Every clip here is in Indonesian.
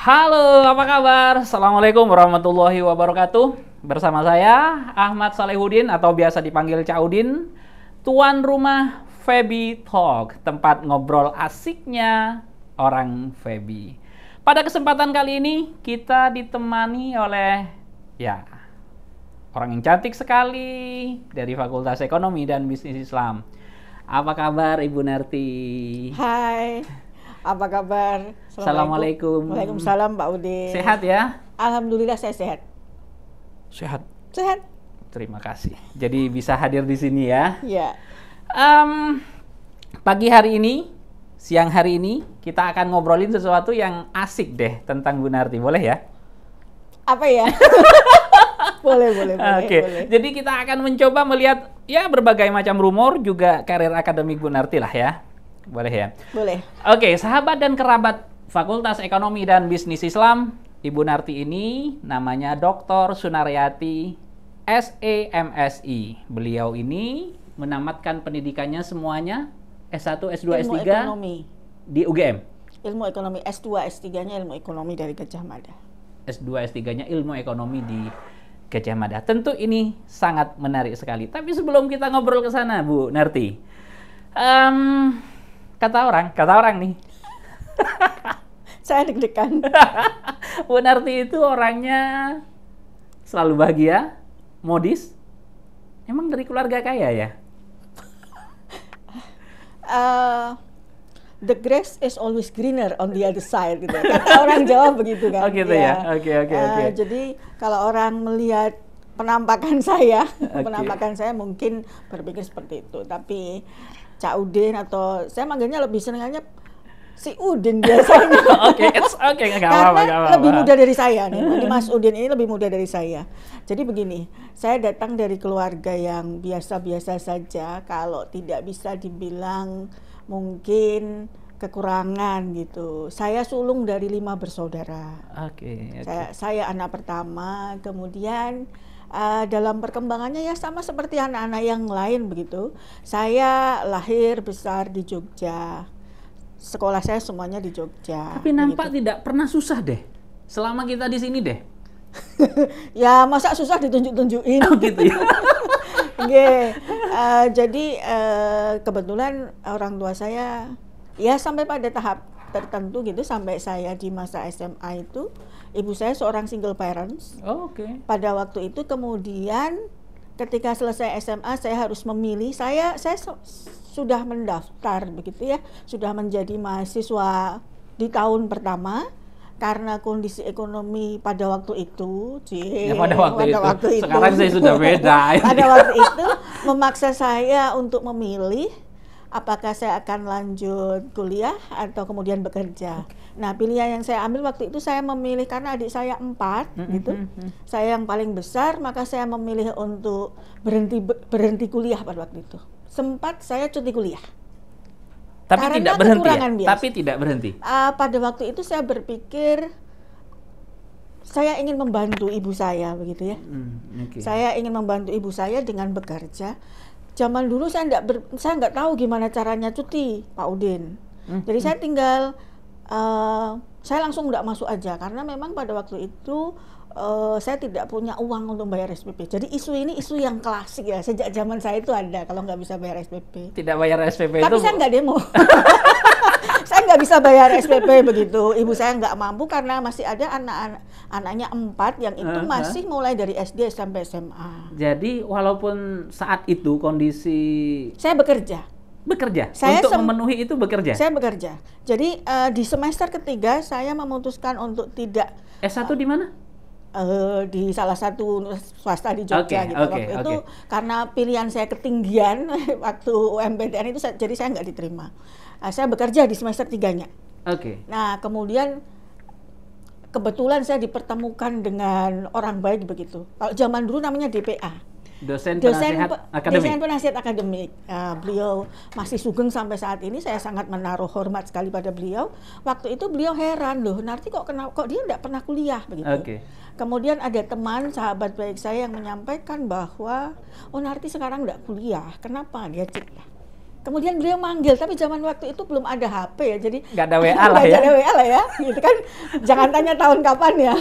Halo, apa kabar? Assalamualaikum warahmatullahi wabarakatuh. Bersama saya, Ahmad Salehudin atau biasa dipanggil Caudin, tuan rumah Febi Talk, tempat ngobrol asiknya orang Febi. Pada kesempatan kali ini, kita ditemani oleh, orang yang cantik sekali dari Fakultas Ekonomi dan Bisnis Islam. Apa kabar Ibu Narti? Hai. Apa kabar? Assalamualaikum. Waalaikumsalam Pak Udin. Sehat ya? Alhamdulillah saya sehat. Sehat. Sehat? Terima kasih. Jadi bisa hadir di sini ya. Iya. Pagi hari ini, siang hari ini, kita akan ngobrolin sesuatu yang asik deh tentang Bu Narti. Boleh ya? Apa ya? boleh. Oke. Boleh. Jadi kita akan mencoba melihat ya berbagai macam rumor juga karir akademik Bu Narti lah ya. Boleh ya? Boleh. Oke, sahabat dan kerabat Fakultas Ekonomi dan Bisnis Islam, Ibu Narti ini namanya Dr. Sunaryati SEMSI. Beliau ini menamatkan pendidikannya semuanya S1, S2, Ilmu S3 ekonomi. di UGM. Ilmu ekonomi S2, S3-nya ilmu ekonomi dari Gajah Mada. S2, S3-nya ilmu ekonomi di Gajah Mada. Tentu ini sangat menarik sekali. Tapi sebelum kita ngobrol ke sana, Bu Narti, kata orang nih, Saya deg-degan. Bu Narti itu orangnya selalu bahagia, modis. Emang dari keluarga kaya ya? The grass is always greener on the other side, gitu. Kata orang Jawa begitu kan. Oh gitu ya? Oke. Jadi kalau orang melihat penampakan saya, penampakan saya mungkin berpikir seperti itu. Tapi Cak Udin atau saya manggilnya lebih senangnya si Udin biasanya. Oke, nggak Karena apa-apa. lebih muda dari saya nih. Jadi Mas Udin ini lebih muda dari saya. Jadi begini, saya datang dari keluarga yang biasa-biasa saja. Kalau tidak bisa dibilang mungkin kekurangan gitu. Saya sulung dari 5 bersaudara. Oke. Saya anak pertama, kemudian dalam perkembangannya ya sama seperti anak-anak yang lain begitu. Saya lahir besar di Jogja. Sekolah saya semuanya di Jogja. Tapi nampak tidak pernah susah deh. Selama kita di sini deh. Ya masa susah ditunjuk-tunjukin. Oh gitu ya. Jadi kebetulan orang tua saya ya sampai pada tahap tertentu gitu, sampai saya di masa SMA itu ibu saya seorang single parents. Oh, oke. Pada waktu itu kemudian ketika selesai SMA saya harus memilih, saya sudah mendaftar begitu ya, sudah menjadi mahasiswa di tahun pertama. Karena kondisi ekonomi pada waktu itu, pada waktu itu. Sekarang saya sudah beda. Pada waktu itu memaksa saya untuk memilih apakah saya akan lanjut kuliah atau kemudian bekerja. Nah, pilihan yang saya ambil waktu itu saya memilih karena adik saya 4 gitu. Saya yang paling besar, maka saya memilih untuk berhenti kuliah pada waktu itu. Sempat saya cuti kuliah. Tapi karena tidak berhenti ya? biasa. Tapi tidak berhenti. Pada waktu itu saya berpikir saya ingin membantu ibu saya begitu ya. Okay. Saya ingin membantu ibu saya dengan bekerja. Zaman dulu saya nggak tahu gimana caranya cuti, Pak Udin. Jadi saya tinggal saya langsung nggak masuk aja karena memang pada waktu itu saya tidak punya uang untuk bayar SPP. Jadi isu ini isu yang klasik ya, sejak zaman saya itu ada kalau nggak bisa bayar SPP. Tidak bayar SPP Tapi itu. saya nggak demo. Saya nggak bisa bayar SPP begitu. Ibu saya nggak mampu karena masih ada anaknya 4 yang itu masih mulai dari SD sampai SMA. Jadi walaupun saat itu kondisi Saya bekerja. Saya untuk memenuhi itu bekerja. Saya bekerja. Jadi di semester ketiga saya memutuskan untuk tidak. S1 di mana? Di salah satu swasta di Jogja gitu. Waktu itu karena pilihan saya ketinggian waktu UMPTN itu jadi saya nggak diterima. Saya bekerja di semester 3-nya. Nah, kemudian kebetulan saya dipertemukan dengan orang baik begitu. Kalau zaman dulu namanya DPA. Dosen penasihat akademik. Beliau masih sugeng sampai saat ini. Saya sangat menaruh hormat sekali pada beliau. Waktu itu beliau heran loh, Narti kok dia nggak pernah kuliah begitu. Kemudian ada teman sahabat baik saya yang menyampaikan bahwa Narti sekarang nggak kuliah. Kenapa? Dia cerita. Kemudian beliau manggil, tapi zaman waktu itu belum ada HP ya, jadi nggak ada WA lah ya. Nggak ada WA lah ya, gitu kan. Jangan tanya tahun kapan ya.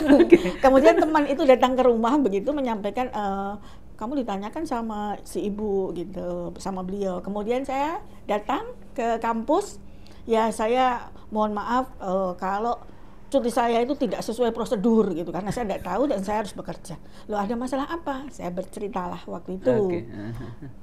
Kemudian teman itu datang ke rumah begitu menyampaikan, kamu ditanyakan sama si ibu gitu, sama beliau. Kemudian saya datang ke kampus, ya saya mohon maaf kalau cuti saya itu tidak sesuai prosedur gitu, karena saya tidak tahu dan saya harus bekerja. Loh, ada masalah apa? Saya berceritalah waktu itu. Okay.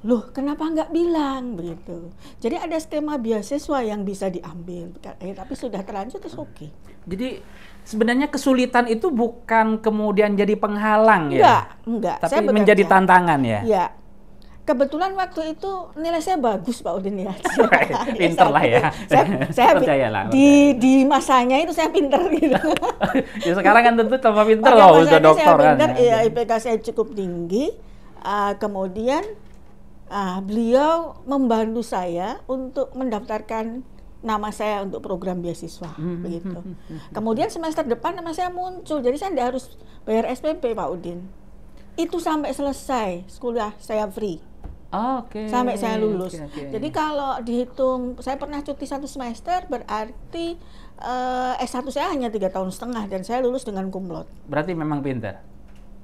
Loh, kenapa nggak bilang begitu? Jadi ada skema beasiswa yang bisa diambil, tapi sudah terlanjur terus oke. Jadi sebenarnya kesulitan itu bukan kemudian jadi penghalang ya? Enggak. Tapi saya menjadi tantangan ya? Iya. Kebetulan waktu itu nilai saya bagus Pak Udin ya. Pinter lah ya. Saya percayalah. Di masanya itu saya pinter gitu. Ya sekarang kan tentu tambah pinter loh, udah dokter kan. Iya, IPK saya cukup tinggi. Kemudian beliau membantu saya untuk mendaftarkan nama saya untuk program beasiswa begitu. Kemudian semester depan nama saya muncul, jadi saya tidak harus bayar SPP Pak Udin. Itu sampai selesai sekolah saya free. Sampai saya lulus. Jadi kalau dihitung, saya pernah cuti 1 semester, berarti S1 saya hanya 3,5 tahun dan saya lulus dengan cum laude. Berarti memang pintar.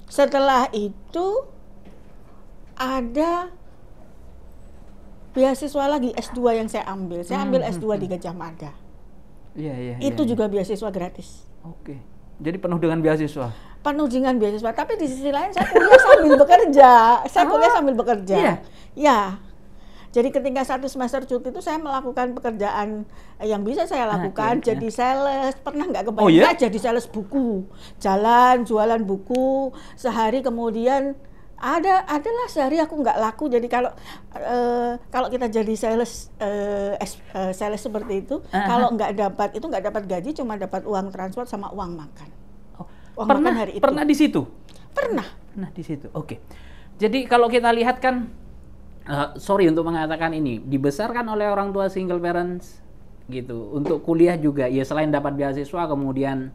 Setelah itu ada beasiswa lagi S2 yang saya ambil. Saya ambil S2 di Gajah Mada. Itu juga beasiswa gratis. Jadi penuh dengan beasiswa. Penuh dengan beasiswa, tapi di sisi lain saya kuliah sambil bekerja. Saya kuliah sambil bekerja. Ya. Jadi ketika 1 semester cuti itu saya melakukan pekerjaan yang bisa saya lakukan. Jadi sales, pernah nggak kebayang jadi sales buku, jualan buku sehari, kemudian adalah sehari aku nggak laku. Jadi kalau kita jadi sales seperti itu, kalau nggak dapat gaji, cuma dapat uang transport sama uang makan. Pernah di situ? Pernah di situ. Oke. Jadi kalau kita lihat kan, sorry untuk mengatakan ini, dibesarkan oleh orang tua single parents gitu. Untuk kuliah juga, ya selain dapat beasiswa, kemudian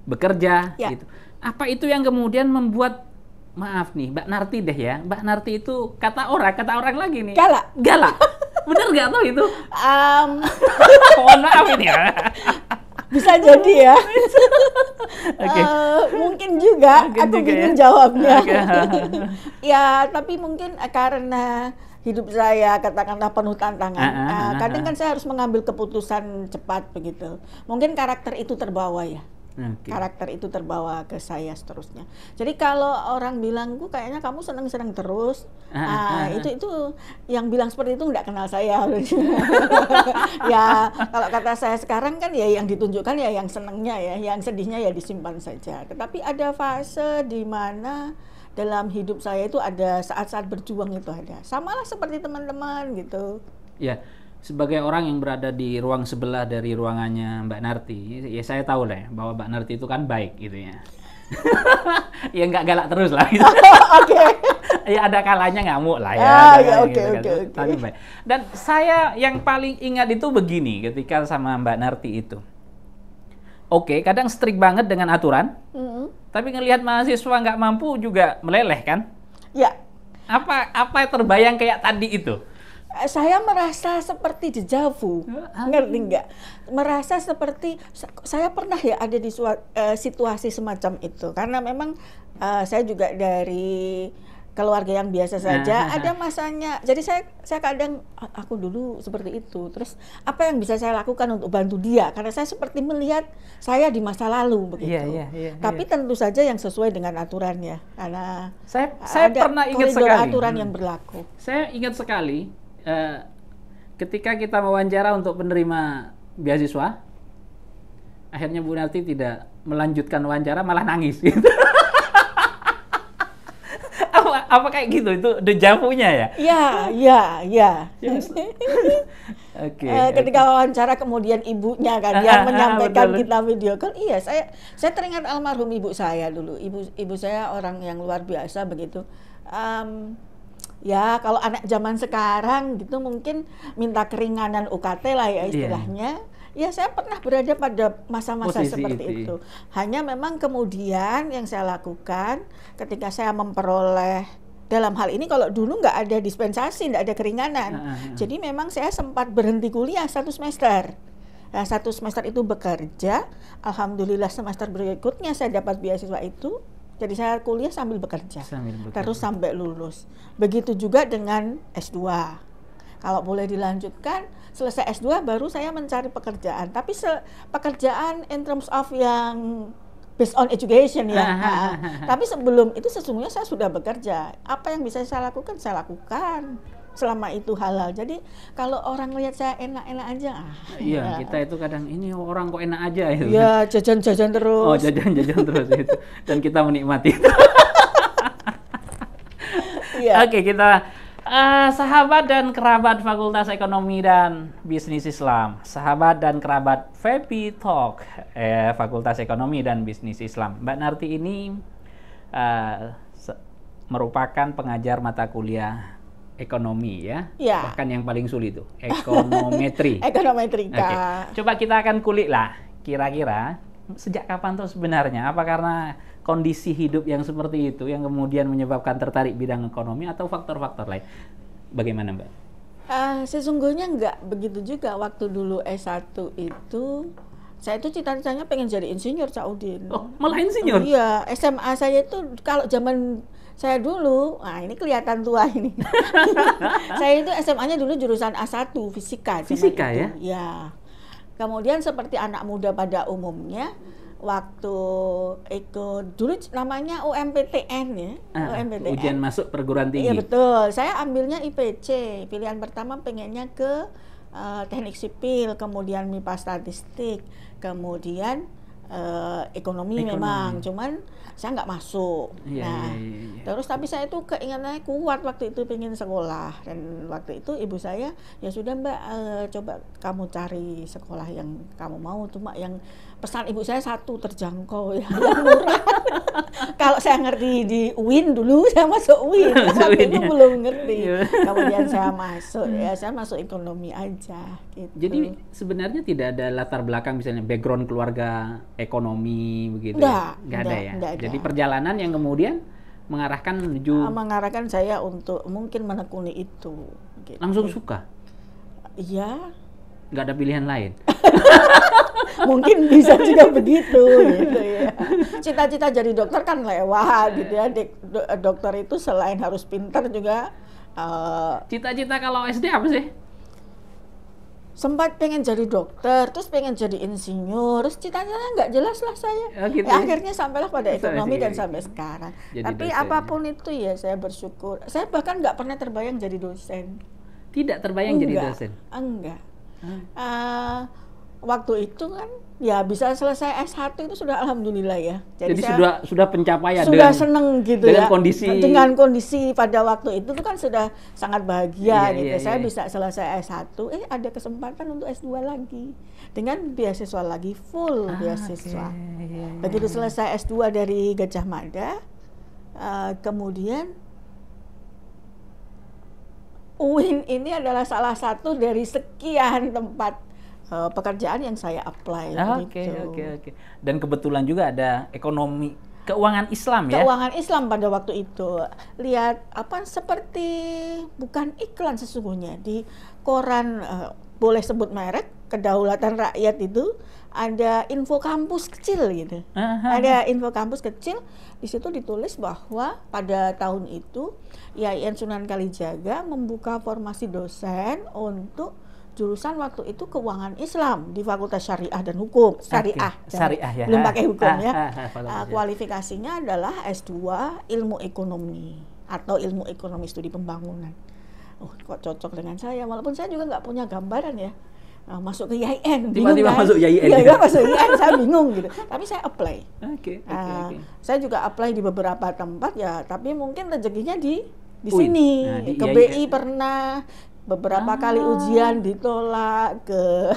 bekerja gitu. Apa itu yang kemudian membuat, maaf nih, Mbak Narti deh ya. Mbak Narti itu kata orang lagi nih. Galak. Bener nggak tuh itu? Mohon maaf ini ya. Bisa jadi ya. Mungkin juga aku bingung jawabnya. Ya, tapi mungkin karena hidup saya katakanlah penuh tantangan. Kadang kan saya harus mengambil keputusan cepat begitu. Mungkin karakter itu terbawa ya. Karakter itu terbawa ke saya seterusnya. Jadi kalau orang bilang, kayaknya kamu seneng-seneng terus, itu yang bilang seperti itu nggak kenal saya. Ya kalau kata saya sekarang kan ya yang ditunjukkan ya yang senengnya ya, yang sedihnya ya disimpan saja. Tetapi ada fase di mana dalam hidup saya itu ada saat-saat berjuang itu ada. Samalah seperti teman-teman gitu. Ya. Sebagai orang yang berada di ruang sebelah dari ruangannya Mbak Narti, ya saya tahu lah ya, bahwa Mbak Narti itu kan baik gitu ya. Ya nggak galak terus lah gitu. Ya ada kalanya ngamuk lah ya. Tapi baik. Dan saya yang paling ingat itu begini ketika sama Mbak Narti itu. Kadang strict banget dengan aturan, tapi ngelihat mahasiswa nggak mampu juga meleleh kan? Ya. Apa yang terbayang kayak tadi itu? Saya merasa seperti dejavu, ngerti nggak? Merasa seperti saya pernah ya ada di situasi semacam itu, karena memang saya juga dari keluarga yang biasa saja, ada masanya. Jadi saya kadang aku dulu seperti itu. Terus apa yang bisa saya lakukan untuk bantu dia? Karena saya seperti melihat saya di masa lalu begitu. Tapi tentu saja yang sesuai dengan aturan ya, karena saya pernah ingat sekali aturan yang berlaku. Saya ingat sekali. Ketika kita wawancara untuk penerima beasiswa, akhirnya Bu Narti tidak melanjutkan wawancara, malah nangis. Apa kayak gitu? Itu dejavunya ya? Ya. Ketika wawancara kemudian ibunya kan yang menyampaikan kita video call. Iya, saya teringat almarhum ibu saya dulu. Ibu saya orang yang luar biasa begitu. Ya kalau anak zaman sekarang gitu mungkin minta keringanan UKT lah ya istilahnya. Ya saya pernah berada pada masa-masa seperti itu. Hanya memang kemudian yang saya lakukan ketika saya memperoleh dalam hal ini kalau dulu nggak ada dispensasi, nggak ada keringanan. Jadi memang saya sempat berhenti kuliah 1 semester. Nah, 1 semester itu bekerja. Alhamdulillah semester berikutnya saya dapat beasiswa itu. Jadi saya kuliah sambil bekerja. Terus sampai lulus. Begitu juga dengan S2. Kalau boleh dilanjutkan, selesai S2 baru saya mencari pekerjaan. Tapi pekerjaan in terms of yang based on education ya. Tapi sebelum itu sesungguhnya saya sudah bekerja. Apa yang bisa saya lakukan, saya lakukan. Selama itu halal. Jadi kalau orang lihat saya enak-enak aja. Iya, kita itu kadang ini orang kok enak aja itu. Iya, jajan-jajan terus. Oh, jajan-jajan terus itu. Dan kita menikmati. Iya. Oke, kita sahabat dan kerabat Fakultas Ekonomi dan Bisnis Islam. Sahabat dan kerabat Febi Talk Fakultas Ekonomi dan Bisnis Islam. Mbak Narti ini merupakan pengajar mata kuliah ekonomi ya, bahkan yang paling sulit itu ekonometri. Ekonometrika. Okay. Coba kita akan kulik lah, kira-kira sejak kapan tuh sebenarnya? Apa karena kondisi hidup yang seperti itu yang kemudian menyebabkan tertarik bidang ekonomi atau faktor-faktor lain? Bagaimana Mbak? Sesungguhnya nggak begitu juga. Waktu dulu S1 itu, saya itu cita-citanya pengen jadi insinyur, Cak Udin. Oh, malah insinyur? Iya, SMA saya itu kalau zaman saya dulu, nah ini kelihatan tua ini. Saya itu SMA-nya dulu jurusan A1, fisika. Fisika ya? Ya. Kemudian seperti anak muda pada umumnya, waktu ikut dulu namanya UMPTN ya. UMPTN. Ujian masuk perguruan tinggi. Iya betul. Saya ambilnya IPC. Pilihan pertama pengennya ke teknik sipil, kemudian MIPA statistik, kemudian ekonomi memang, cuman saya nggak masuk. Terus tapi saya itu keinginannya kuat waktu itu, pengen sekolah, dan waktu itu ibu saya ya sudah Mbak, coba kamu cari sekolah yang kamu mau, cuma yang pesan ibu saya satu terjangkau ya, yang murah. Kalau saya ngerti di UIN dulu, saya masuk UIN, waktu itu belum ngerti. Kemudian saya masuk ya, saya masuk ekonomi aja. Gitu. Jadi sebenarnya tidak ada latar belakang misalnya background keluarga ekonomi begitu? Nggak ada ya? Nggak ada. Jadi perjalanan yang kemudian mengarahkan menuju... mengarahkan saya untuk mungkin menekuni itu. Gitu. Langsung suka? Iya. Nggak ada pilihan lain? Mungkin bisa juga begitu gitu ya. Cita-cita jadi dokter kan lewat gitu ya. Dokter itu selain harus pintar juga. Cita-cita kalau SD apa sih? Sempat pengen jadi dokter, terus pengen jadi insinyur, terus cita-citanya nggak jelas lah saya. Gitu. Akhirnya sampailah pada ekonomi dan sampai sekarang. Jadi tapi dosen, apapun itu ya saya bersyukur. Saya bahkan nggak pernah terbayang jadi dosen. Tidak terbayang jadi dosen? Enggak. Waktu itu kan ya bisa selesai S1 itu sudah alhamdulillah ya. Jadi sudah pencapaian, sudah seneng gitu dengan ya. Dengan kondisi pada waktu itu kan sudah sangat bahagia gitu. Saya bisa selesai S1, ada kesempatan untuk S2 lagi dengan beasiswa lagi, full beasiswa. Begitu selesai S2 dari Gajah Mada, kemudian UIN ini adalah salah satu dari sekian tempat pekerjaan yang saya apply. Oke. Dan kebetulan juga ada ekonomi keuangan Islam ya? Keuangan Islam pada waktu itu. Lihat seperti bukan iklan sesungguhnya di koran, boleh sebut merek, Kedaulatan Rakyat itu ada info kampus kecil gitu. Ada info kampus kecil, di situ ditulis bahwa pada tahun itu IAIN Sunan Kalijaga membuka formasi dosen untuk jurusan waktu itu keuangan Islam di Fakultas Syariah dan Hukum. Syariah ya. Belum pakai hukum ya. Kualifikasinya adalah S2 Ilmu Ekonomi atau Ilmu Ekonomi Studi Pembangunan. Kok cocok dengan saya, walaupun saya juga nggak punya gambaran ya. Masuk ke IAIN, tiba-tiba kan? Masuk IAIN. Iya, masuk IAIN, saya bingung gitu. Tapi saya apply. Oke. Saya juga apply di beberapa tempat ya, tapi mungkin rezekinya di sini. Ke BI pernah. Beberapa kali ujian ditolak, ke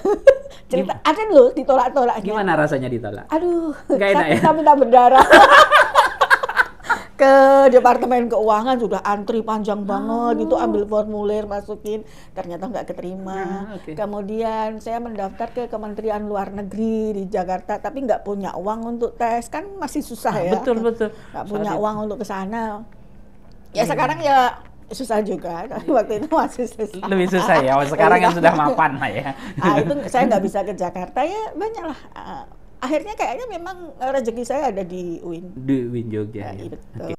cerita ada loh ditolak-tolak. Gimana rasanya ditolak? Aduh, nggak enak ya? Kita minta berdarah. Ke Departemen Keuangan sudah antri panjang banget, gitu ambil formulir masukin, ternyata nggak keterima. Kemudian saya mendaftar ke Kementerian Luar Negeri di Jakarta, tapi nggak punya uang untuk tes, kan masih susah ya. Betul. Nggak punya uang untuk ke sana. Ya sekarang ya susah juga, tapi waktu itu masih susah. Lebih susah ya, sekarang kan sudah mapan lah ya. Itu saya nggak bisa ke Jakarta ya, banyak lah. Akhirnya kayaknya memang rezeki saya ada di UIN. Di UIN Jogja. Ya, betul. Okay.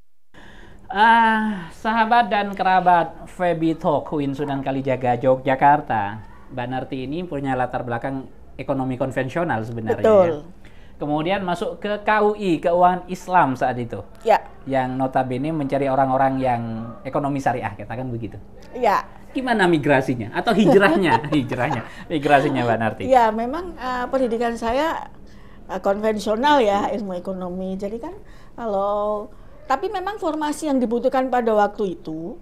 Sahabat dan kerabat Feby Talk UIN Sunan Kalijaga Yogyakarta, Mbak Narti ini punya latar belakang ekonomi konvensional sebenarnya. Betul. Ya. Kemudian masuk ke KUI, Keuangan Islam saat itu. Ya. Yang notabene mencari orang-orang yang ekonomi syariah, katakan begitu. Ya. Gimana migrasinya atau hijrahnya? Migrasinya Mbak Narti. Ya, memang pendidikan saya konvensional ya, ilmu ekonomi. Jadi kan tapi memang formasi yang dibutuhkan pada waktu itu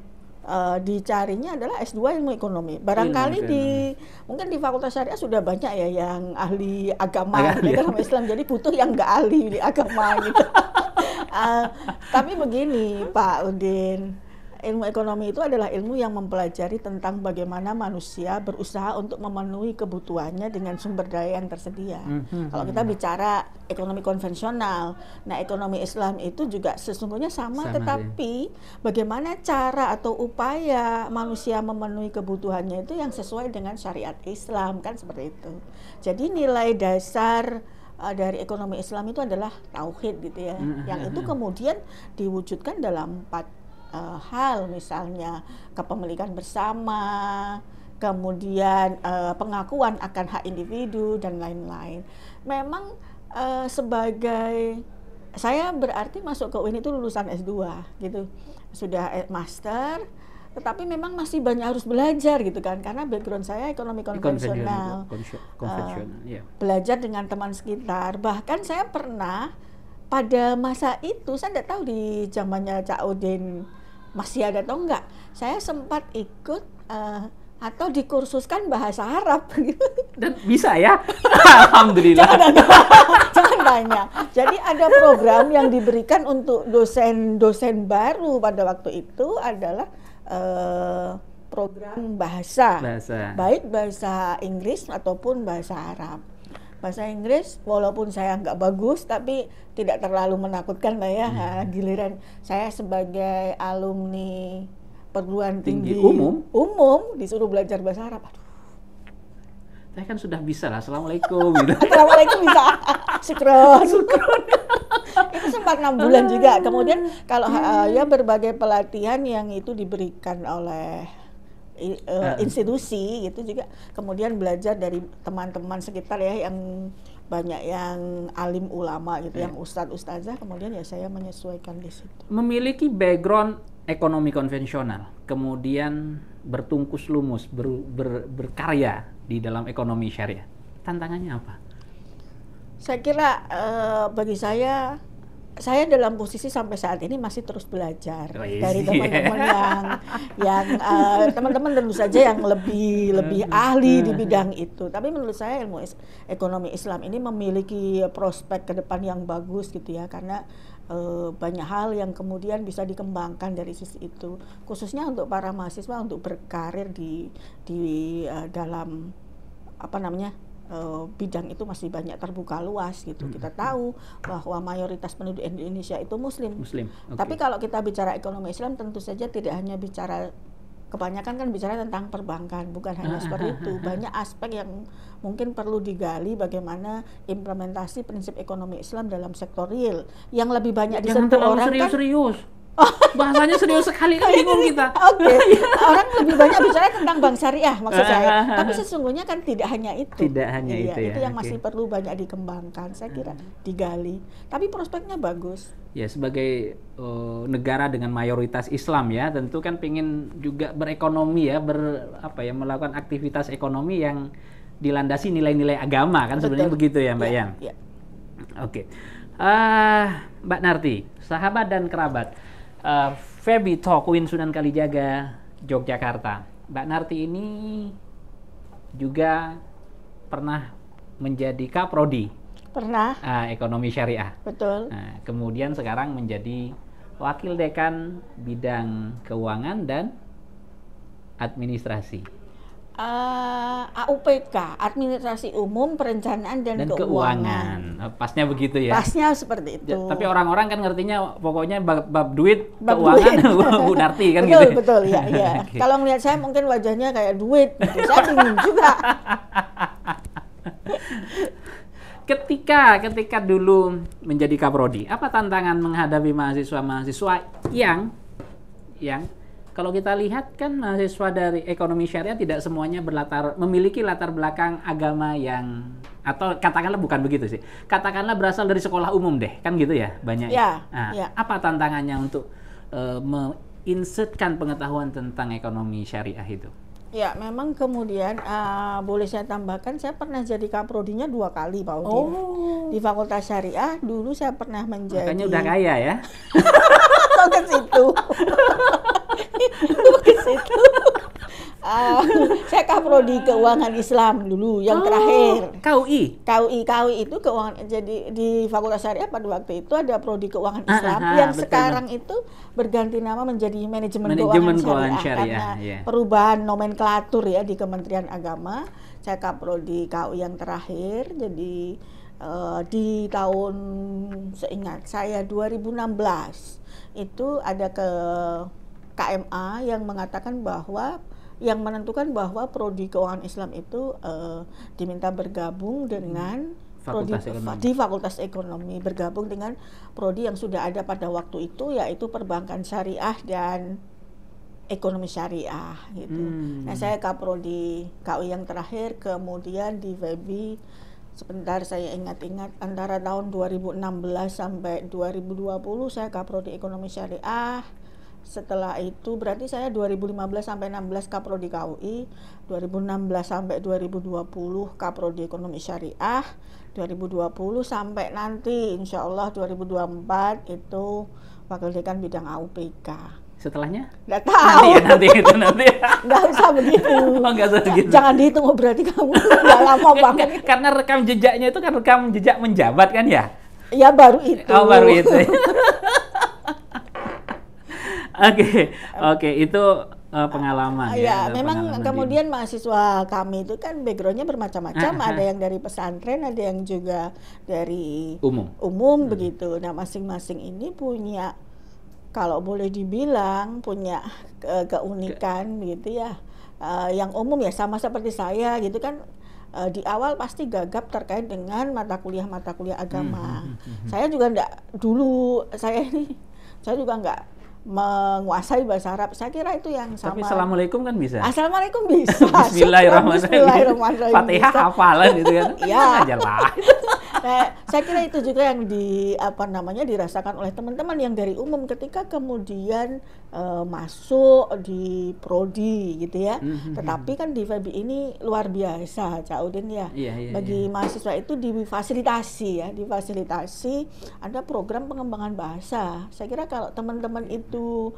dicarinya adalah S2 ilmu ekonomi. Barangkali mungkin di Fakultas Syariah sudah banyak ya yang ahli agama, agama Islam. Jadi butuh yang nggak ahli di agama gitu. Tapi begini Pak Udin, ilmu ekonomi itu adalah ilmu yang mempelajari tentang bagaimana manusia berusaha untuk memenuhi kebutuhannya dengan sumber daya yang tersedia. Kalau kita bicara ekonomi konvensional, nah ekonomi Islam itu juga sesungguhnya sama tetapi bagaimana cara atau upaya manusia memenuhi kebutuhannya itu yang sesuai dengan syariat Islam, kan seperti itu. Jadi nilai dasar dari ekonomi Islam itu adalah tauhid gitu ya, yang itu kemudian diwujudkan dalam 4 hal, misalnya kepemilikan bersama, kemudian pengakuan akan hak individu dan lain-lain. Memang saya berarti masuk ke UIN itu lulusan S2 gitu, sudah master, tetapi memang masih banyak harus belajar gitu kan, karena background saya ekonomi konvensional, belajar dengan teman sekitar. Bahkan saya pernah pada masa itu, saya tidak tahu di zamannya Cak Udin masih ada atau enggak, saya sempat ikut atau dikursuskan bahasa Arab dan bisa ya. Alhamdulillah. Jangan tanya. Jadi ada program yang diberikan untuk dosen-dosen baru pada waktu itu adalah program bahasa, baik bahasa Inggris ataupun bahasa Arab. Bahasa Inggris walaupun saya nggak bagus tapi tidak terlalu menakutkan lah ya. Giliran saya sebagai alumni perguruan tinggi umum disuruh belajar bahasa Arab. Aduh. Saya kan sudah bisa lah, assalamualaikum gitu. Assalamualaikum bisa. Syukron. Itu sempat 6 bulan juga. Kemudian kalau ya berbagai pelatihan yang itu diberikan oleh institusi gitu juga, kemudian belajar dari teman-teman sekitar ya, yang banyak yang alim ulama gitu, yang ustadz-ustazah, kemudian ya saya menyesuaikan di situ. Memiliki background ekonomi konvensional, kemudian bertungkus lumus, berkarya di dalam ekonomi syariah. Tantangannya apa? Saya kira bagi saya dalam posisi sampai saat ini masih terus belajar dari teman-teman yang teman-teman tentu saja yang lebih ahli di bidang itu. Tapi menurut saya ilmu ekonomi Islam ini memiliki prospek ke depan yang bagus gitu ya, karena banyak hal yang kemudian bisa dikembangkan dari sisi itu, khususnya untuk para mahasiswa untuk berkarir di dalam bidang itu masih banyak terbuka luas gitu. Kita tahu bahwa mayoritas penduduk Indonesia itu Muslim. Tapi kalau kita bicara ekonomi Islam tentu saja tidak hanya bicara, kebanyakan kan bicara tentang perbankan, bukan hanya seperti itu. Banyak aspek yang mungkin perlu digali, bagaimana implementasi prinsip ekonomi Islam dalam sektor real yang lebih banyak disentuh orang kan. Bahasanya serius sekali kan, bingung kita. Orang lebih banyak bicara tentang bank syariah maksud saya. Tapi sesungguhnya kan tidak hanya itu. Tidak hanya itu ya. Itu yang masih perlu banyak dikembangkan, saya kira, digali. Tapi prospeknya bagus. Ya, sebagai negara dengan mayoritas Islam ya, tentu kan pengen juga berekonomi ya, melakukan aktivitas ekonomi yang dilandasi nilai-nilai agama kan. Betul. Sebenarnya begitu ya Mbak Yan. Ya. Oke. Mbak Narti, sahabat dan kerabat Feby Talk UIN Sunan Kalijaga Yogyakarta. Mbak Narti ini juga pernah menjadi Kaprodi. Pernah. Ekonomi syariah. Betul. Nah, kemudian sekarang menjadi Wakil Dekan bidang keuangan dan administrasi. AUPK, Administrasi Umum Perencanaan dan Keuangan. Pasnya begitu ya. Pasnya seperti itu. Tapi orang-orang kan ngertinya pokoknya bab duit, keuangan, Bu Narti kan betul, gitu. Betul, ya. Okay. Kalau melihat saya mungkin wajahnya kayak duit, gitu. Saya bingung juga. Ketika dulu menjadi Kaprodi, apa tantangan menghadapi mahasiswa-mahasiswa yang kalau kita lihat kan mahasiswa dari ekonomi syariah tidak semuanya memiliki latar belakang agama yang, atau katakanlah bukan begitu sih, katakanlah berasal dari sekolah umum deh, kan gitu ya banyak. Ya, nah, ya. Apa tantangannya untuk menginsertkan pengetahuan tentang ekonomi syariah itu? Ya, memang kemudian boleh saya tambahkan, saya pernah jadi kaprodinya 2 kali, Pak Udin. Di Fakultas Syariah dulu saya pernah menjadi. Makanya udah kaya ya. Ke situ. Ke situ. Saya kaprodi keuangan Islam dulu yang terakhir. KUI itu keuangan. Jadi di Fakultas Syariah pada waktu itu ada prodi keuangan Islam yang betul. Sekarang itu berganti nama menjadi manajemen keuangan syariah karena perubahan nomenklatur ya di Kementerian Agama. Saya kaprodi KUI yang terakhir. Jadi di tahun seingat saya 2016 itu ada ke KMA yang mengatakan bahwa yang menentukan bahwa prodi keuangan Islam itu diminta bergabung dengan di Fakultas Ekonomi, bergabung dengan prodi yang sudah ada pada waktu itu, yaitu perbankan syariah dan ekonomi syariah gitu. Nah, saya kaprodi KUI yang terakhir, kemudian di FEBI sebentar saya ingat-ingat antara tahun 2016 sampai 2020 saya kaprodi ekonomi syariah. Setelah itu berarti saya 2015 sampai 16 kaprodi KUI, 2016 sampai 2020 kaprodi ekonomi syariah, 2020 sampai nanti insya Allah 2024 itu wakil dekan bidang AUPK. Setelahnya? Nggak tahu. Nanti. Nggak usah begitu. Nggak usah begitu. Jangan dihitung, berarti kamu nggak lama banget. Karena rekam jejaknya itu kan rekam jejak menjabat kan ya? Ya baru itu. Oh, baru itu. Oke, itu pengalaman ya. Memang kemudian mahasiswa kami itu kan backgroundnya bermacam-macam. Ada yang dari pesantren, ada yang juga dari umum begitu. Nah, masing-masing ini punya, kalau boleh dibilang punya keunikan gitu ya. Yang umum ya sama seperti saya gitu kan. Di awal pasti gagap terkait dengan mata kuliah agama. Saya juga saya juga enggak menguasai bahasa Arab. Saya kira itu yang sama. Tapi Assalamualaikum kan bisa. Assalamualaikum bisa. Bismillahirrahmanirrahim. Fatihah hafalan gitu kan. Iya. Aja lah. Nah, saya kira itu juga yang dirasakan oleh teman-teman yang dari umum ketika kemudian masuk di prodi gitu ya. Tetapi kan di FEBI ini luar biasa, Cak Udin ya. Bagi mahasiswa itu difasilitasi ada program pengembangan bahasa. Saya kira kalau teman-teman itu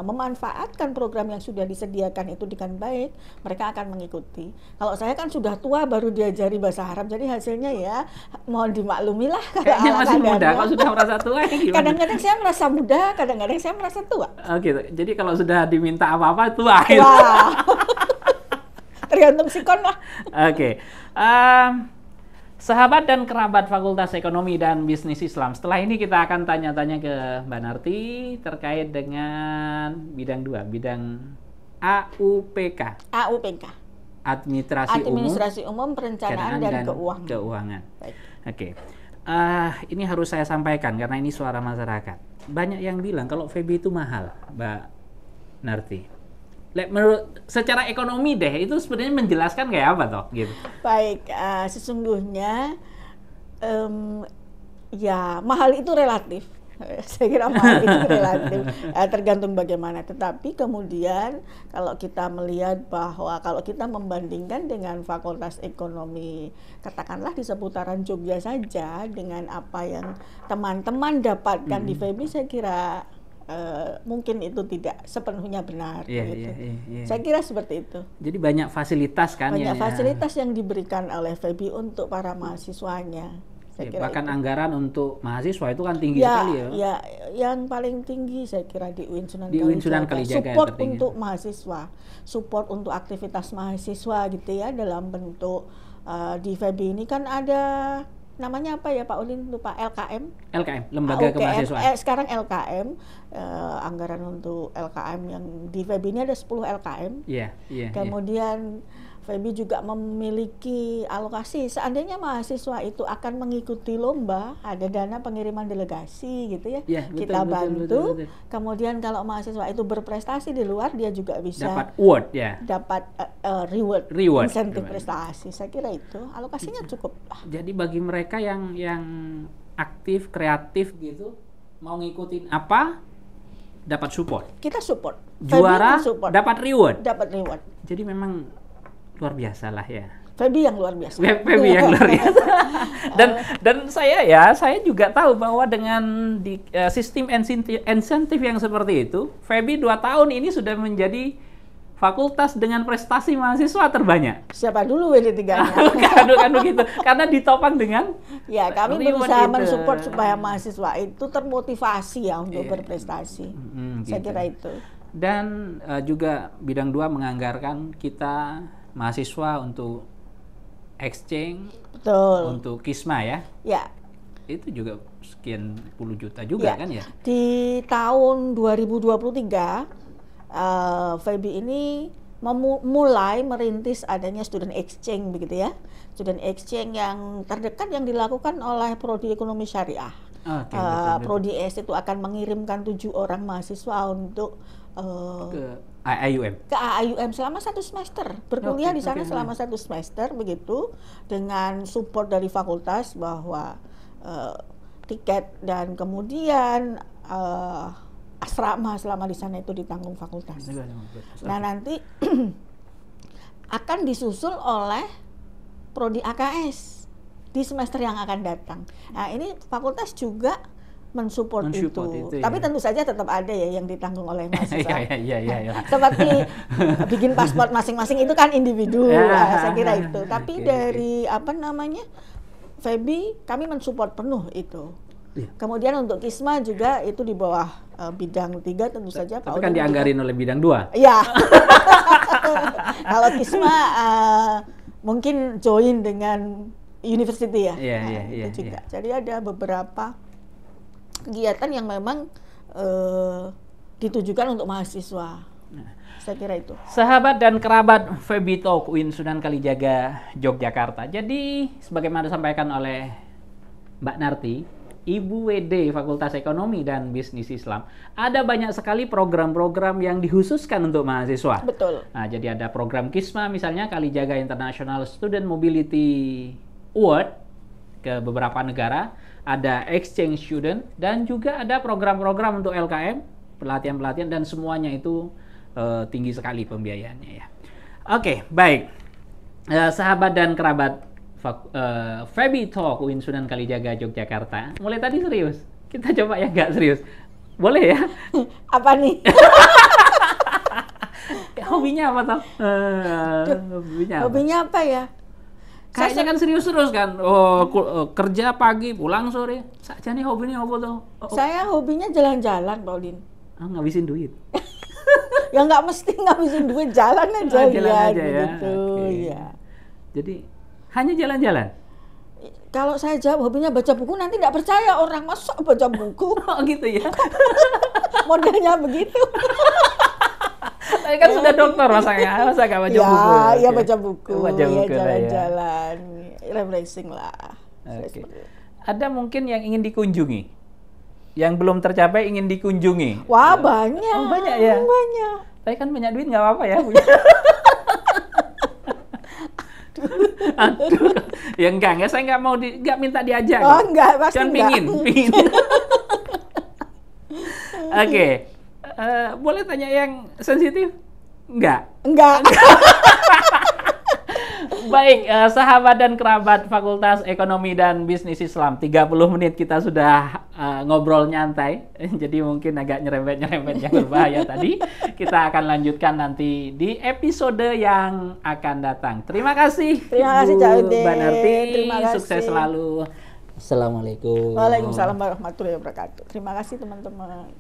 memanfaatkan program yang sudah disediakan itu dengan baik, mereka akan mengikuti. Kalau saya kan sudah tua baru diajari bahasa Arab, jadi hasilnya ya mohon dimaklumi lah. Kayaknya masih muda, kalau sudah merasa tua gimana? Kadang-kadang saya merasa muda, kadang-kadang saya merasa tua. Oh gitu, jadi kalau sudah diminta apa-apa tua gitu. Wah. Tergantung sikon lah. Oke. Sahabat dan kerabat Fakultas Ekonomi dan Bisnis Islam, setelah ini kita akan tanya-tanya ke Mbak Narti terkait dengan bidang 2, bidang AUPK. Administrasi Umum Perencanaan dan Keuangan. Oke. Ini harus saya sampaikan karena ini suara masyarakat. Banyak yang bilang kalau FEBI itu mahal, Mbak Narti. Menurut secara ekonomi deh, itu sebenarnya menjelaskan kayak apa toh gitu. Baik, sesungguhnya ya mahal itu relatif. Saya kira mahal itu relatif, tergantung bagaimana. Tetapi kemudian kalau kita melihat bahwa kalau kita membandingkan dengan Fakultas Ekonomi, katakanlah di seputaran Jogja saja, dengan apa yang teman-teman dapatkan di FEBI, saya kira mungkin itu tidak sepenuhnya benar. Saya kira seperti itu. Jadi banyak fasilitas kan? Banyak fasilitas yang diberikan oleh FEBI untuk para mahasiswanya. Saya Ya, kira bahkan itu. anggaran untuk mahasiswa itu kan tinggi sekali ya. Ya, yang paling tinggi saya kira di UIN Sunan Di UIN Sunan Kalijaga support tertinggi. untuk mahasiswa, support untuk aktivitas mahasiswa gitu ya, dalam bentuk di FEBI ini kan ada namanya apa ya Pak Ulin, lupa, LKM. LKM, Lembaga Kemahasiswaan. Sekarang LKM, anggaran untuk LKM yang di FEBI ini ada 10 LKM. Iya, iya. Kemudian FEBI juga memiliki alokasi, seandainya mahasiswa itu akan mengikuti lomba, ada dana pengiriman delegasi gitu ya, Ya, betul, kita bantu. betul. Kemudian kalau mahasiswa itu berprestasi di luar, dia juga bisa Dapat award ya. dapat reward, insentif prestasi. Saya kira itu alokasinya cukup. Jadi bagi mereka yang aktif, kreatif gitu, mau ngikutin apa, dapat support. Kita support. Juara, support. dapat reward. Dapat reward. Jadi memang luar biasa lah ya. FEBI yang luar biasa. FEBI yang luar biasa. dan saya juga tahu bahwa dengan sistem insentif yang seperti itu, FEBI 2 tahun ini sudah menjadi fakultas dengan prestasi mahasiswa terbanyak. Siapa dulu WD3-nya? Kan begitu. Karena ditopang dengan kami berusaha mensupport supaya mahasiswa itu termotivasi ya untuk berprestasi. Saya kira itu. Dan juga bidang 2 menganggarkan kita mahasiswa untuk exchange, betul, untuk KISMA ya. Ya. Itu juga sekian puluh juta juga kan ya. Di tahun 2023 FEBI ini mulai merintis adanya student exchange begitu ya. Student exchange yang terdekat yang dilakukan oleh Prodi Ekonomi Syariah. Okay, Prodi S itu akan mengirimkan 7 orang mahasiswa untuk ke AIUM. Ke AIUM selama 1 semester, berkuliah di sana selama 1 semester begitu, dengan support dari fakultas bahwa tiket dan kemudian asrama selama di sana itu ditanggung fakultas. Nah nanti akan disusul oleh Prodi AKS di semester yang akan datang. Nah ini fakultas juga mensupport itu. Tapi tentu saja tetap ada ya yang ditanggung oleh mahasiswa. Iya. Seperti bikin paspor masing-masing itu kan individu, saya kira itu. Tapi dari FEBI kami mensupport penuh itu. Kemudian untuk KISMA juga itu di bawah bidang 3 tentu saja. Tapi kan dianggarin oleh bidang 2. Iya. Kalau KISMA mungkin join dengan university ya. Iya. Itu juga. Jadi ada beberapa kegiatan yang memang ditujukan untuk mahasiswa. Saya kira itu. Sahabat dan kerabat FEBI Talk UIN Sunan Kalijaga Yogyakarta. Jadi sebagaimana disampaikan oleh Mbak Narti, Ibu WD Fakultas Ekonomi dan Bisnis Islam, ada banyak sekali program-program yang dikhususkan untuk mahasiswa. Betul. Nah, jadi ada program KISMA misalnya, Kalijaga International Student Mobility Award ke beberapa negara, ada exchange student, dan juga ada program-program untuk LKM, pelatihan-pelatihan, dan semuanya itu tinggi sekali pembiayaannya ya. Oke, baik. Sahabat dan kerabat FEBI Talk UIN Sunan Kalijaga Yogyakarta. Mulai tadi serius, kita coba ya nggak serius. Boleh ya? Apa nih? Hobinya apa toh? Hobinya apa ya? Kayaknya kan serius terus kan. Kerja pagi, pulang sore. Saja nih hobinya apa tuh? Saya hobinya jalan-jalan, Paulin. Ngabisin duit. Ya nggak mesti ngabisin duit, jalan aja, aja gitu ya. Jadi hanya jalan-jalan. Kalau saya jawab hobinya baca buku, nanti nggak percaya orang, masa baca buku. Oh gitu ya. Modelnya begitu. Saya kan sudah dokter, masa nggak baca buku? Ya baca buku, ya jalan-jalan, refreshing lah. Okay. Ada mungkin yang ingin dikunjungi? Yang belum tercapai ingin dikunjungi? Wah banyak. Oh, banyak ya? Banyak. Tapi kan banyak duit nggak apa-apa ya? Aduh. Ya enggak, saya nggak mau nggak minta diajak. Oh enggak, pasti cuman enggak. pingin. Oke. Boleh tanya yang sensitif? Enggak. Baik, sahabat dan kerabat Fakultas Ekonomi dan Bisnis Islam, 30 menit kita sudah ngobrol nyantai, jadi mungkin agak nyerempet-nyerempet yang berbahaya tadi. Kita akan lanjutkan nanti di episode yang akan datang. Terima kasih, Cak Udin. Mbak Narti. Terima kasih. Sukses selalu. Assalamualaikum. Waalaikumsalam warahmatullahi wabarakatuh. Terima kasih teman-teman.